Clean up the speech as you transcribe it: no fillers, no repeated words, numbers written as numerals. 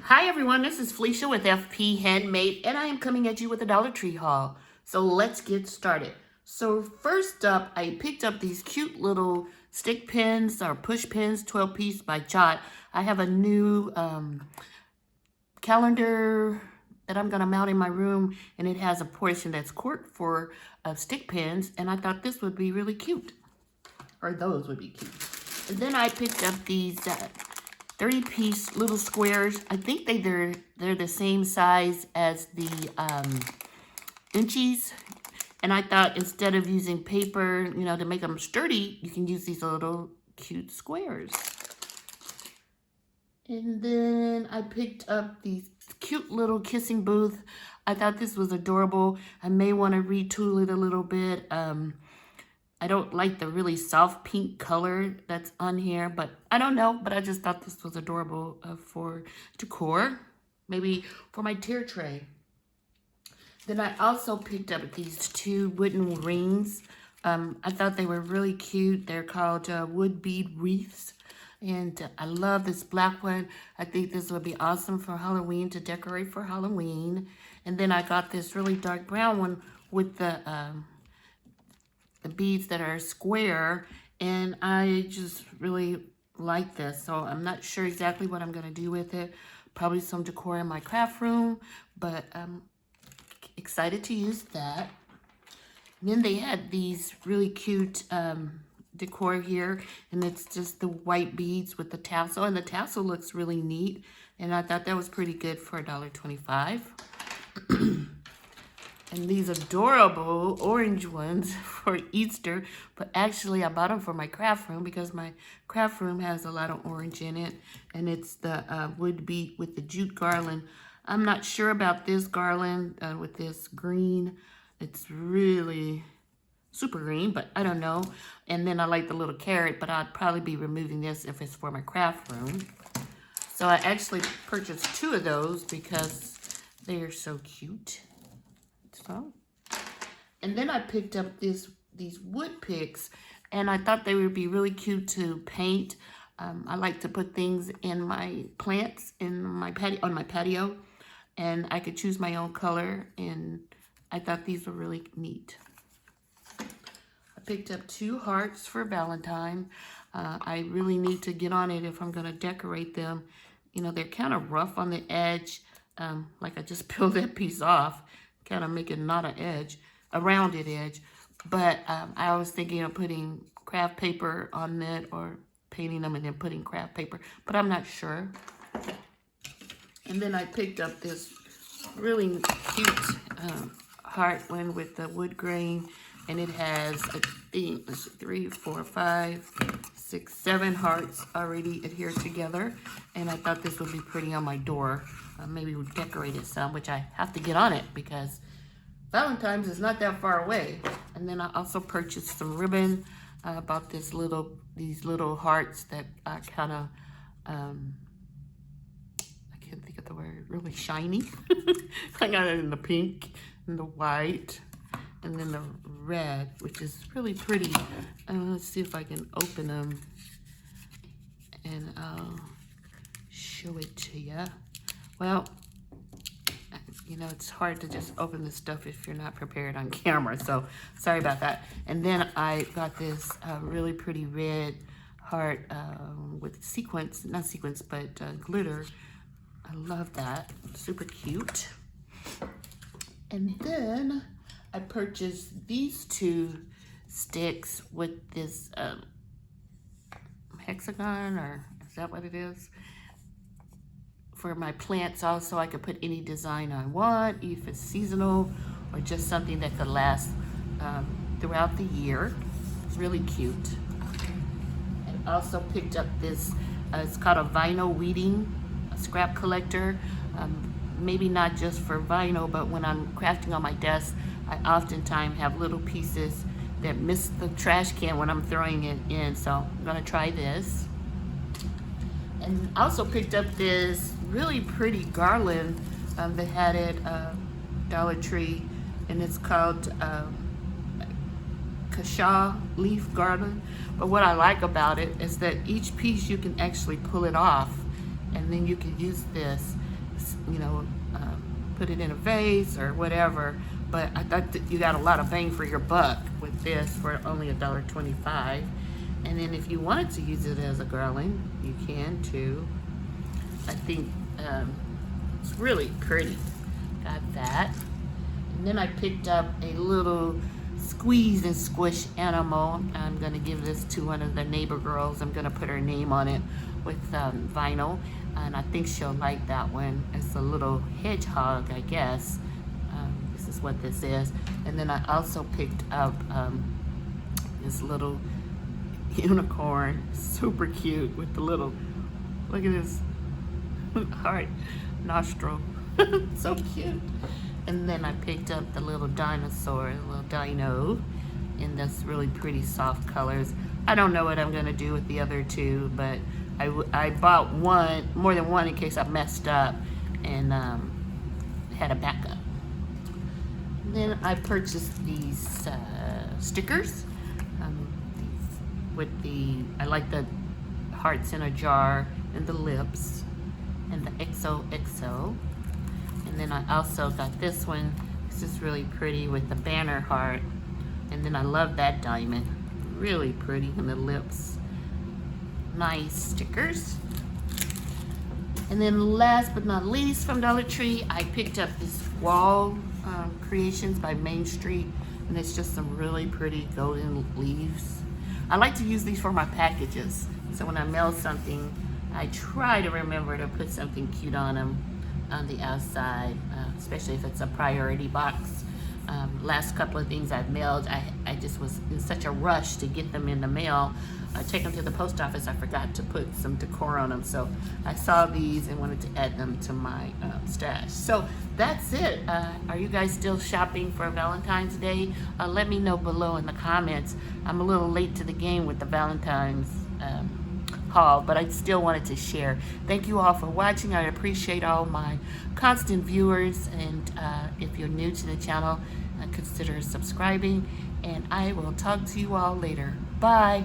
Hi everyone, this is Felicia with FP Handmade, and I am coming at you with a Dollar Tree haul. So let's get started. So first up, I picked up these cute little stick pins or push pins, 12 piece by Jot. I have a new calendar that I'm gonna mount in my room, and it has a portion that's corked for stick pins, and I thought this would be really cute, or those would be cute. And then I picked up these 30-piece little squares. I think they're the same size as the inchies. And I thought instead of using paper, to make them sturdy, you can use these little cute squares. And then I picked up these cute little kissing booth. I thought this was adorable. I may want to retool it a little bit. I don't like the really soft pink color that's on here, but I don't know. But I just thought this was adorable for decor, maybe for my tier tray. Then I also picked up these two wooden rings. I thought they were really cute. They're called wood bead wreaths. And I love this black one. I think this would be awesome for Halloween, to decorate for Halloween. And then I got this really dark brown one with the beads that are square, and I just really like this. So I'm not sure exactly what I'm going to do with it. Probably some decor in my craft room, but I'm excited to use that. And then they had these really cute decor here, and it's just the white beads with the tassel, and the tassel looks really neat, and I thought that was pretty good for $1.25. And these adorable orange ones for Easter, but actually I bought them for my craft room because my craft room has a lot of orange in it, and it's the wood bead with the jute garland. I'm not sure about this garland with this green. It's really super green, but I don't know. And then I like the little carrot, but I'd probably be removing this if it's for my craft room. So I actually purchased two of those because they are so cute. So, and then I picked up these wood picks, and I thought they would be really cute to paint. I like to put things in my plants in my patio, and I could choose my own color, and I thought these were really neat. I picked up 2 hearts for Valentine. I really need to get on it if I'm going to decorate them. They're kind of rough on the edge, like I just peeled that piece off, kind of make it not an edge, a rounded edge. But I was thinking of putting craft paper on it, or painting them and then putting craft paper, but I'm not sure. And then I picked up this really cute heart one with the wood grain, and it has, I think, 3, 4, 5, 6, 7 hearts already adhered together, and I thought this would be pretty on my door. Maybe we'll decorate it some, which I have to get on it because Valentine's is not that far away. And then I also purchased some ribbon. I bought these little hearts that are kind of, I can't think of the word, really shiny. I got it in the pink and the white, and then the red, which is really pretty. Let's see if I can open them, and I'll show it to you. Well, it's hard to just open this stuff if you're not prepared on camera, so sorry about that. And then I got this really pretty red heart with sequins, not sequins, but glitter. I love that, super cute. And then I purchased these 2 sticks with this hexagon, or is that what it is? For my plants also, I could put any design I want, if it's seasonal or just something that could last throughout the year. It's really cute. I also picked up this, it's called a vinyl weeding scrap collector. Maybe not just for vinyl, but when I'm crafting on my desk, I oftentimes have little pieces that miss the trash can when I'm throwing it in, so I'm gonna try this. And I also picked up this really pretty garland that had it Dollar Tree, and it's called Kasha leaf garland. But what I like about it is that each piece you can actually pull it off, and then you can use this. you know, put it in a vase or whatever. But I thought that you got a lot of bang for your buck with this for only $1.25. And then if you wanted to use it as a garland, you can too. I think it's really pretty. Got that. And then I picked up a little squeeze and squish animal. I'm gonna give this to one of the neighbor girls. I'm gonna put her name on it with vinyl, and I think she'll like that one. It's a little hedgehog, I guess. This is what this is. And then I also picked up this little unicorn, super cute, with the little, look at this heart nostril. So cute. And then I picked up the little dinosaur, the little dino, in this really pretty soft colors. I don't know what I'm gonna do with the other two, but I bought one, more than one, in case I messed up, and had a backup. And then I purchased these stickers with I like the hearts in a jar and the lips and the XOXO. And then I also got this one. This is really pretty with the banner heart. And then I love that diamond. Really pretty in the lips. Nice stickers. And then last but not least, from Dollar Tree, I picked up this wall creations by Main Street. And it's just some really pretty golden leaves. I like to use these for my packages. So when I mail something, I try to remember to put something cute on them on the outside, especially if it's a priority box. Last couple of things I've mailed, I just was in such a rush to get them in the mail. Take them to the post office, I forgot to put some decor on them. So I saw these and wanted to add them to my stash. So that's it. Are you guys still shopping for Valentine's Day? Let me know below in the comments. I'm a little late to the game with the Valentine's haul, but I still wanted to share. Thank you all for watching. I appreciate all my constant viewers, and if you're new to the channel, consider subscribing, and I will talk to you all later. Bye.